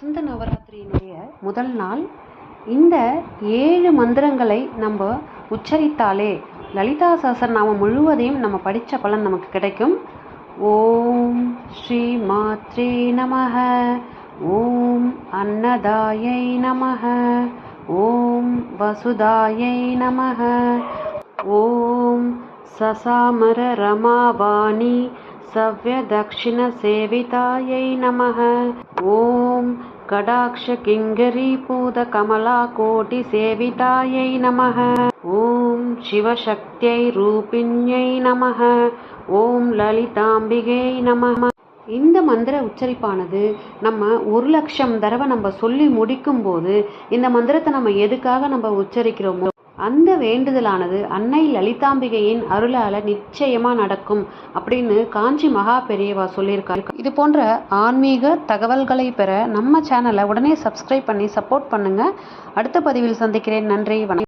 வசந்த நவராத்திரியினுடைய முதல் நாள். இந்த 7 மந்திரங்களை நம்ம உச்சரித்தாலே லலிதா சஹஸ்ரநாமம் முழுவதையும் நம்ம படித்த பலன் நமக்கு கிடைக்கும். ஓம் ஸ்ரீ மாத்ரே நமஹ, ஓம் அன்னதாயை நமஹ, ஓம் வசுதாயை நமஹ, ஓம் சசாமர ரமாவாணி சவ்ய தக்ஷிண சேவிதாயை நமஹ, ஓம் கடாக்ஷ கிங்கரி பூத கமலா கோட்டி சேவிதாயை நமஹ, ஓம் சிவசக்தியை ரூபிண்யை நமஹ, ஓம் லலிதாம்பிகை நமஹ. இந்த மந்திர உச்சரிப்பானது நம்ம 1,00,000 தடவை நம்ம சொல்லி முடிக்கும் போது இந்த மந்திரத்தை நம்ம எதுக்காக நம்ம உச்சரிக்கிறோமோ அந்த வேண்டுதலானது அன்னை லலிதாம்பிகையின் அருளால நிச்சயமா நடக்கும் அப்படின்னு காஞ்சி மகா பெரியவா சொல்லியிருக்காரு. இது போன்ற ஆன்மீக தகவல்களை பெற நம்ம சேனலை உடனே சப்ஸ்கிரைப் பண்ணி சப்போர்ட் பண்ணுங்க. அடுத்த பதிவில் சந்திக்கிறேன். நன்றி, வணக்கம்.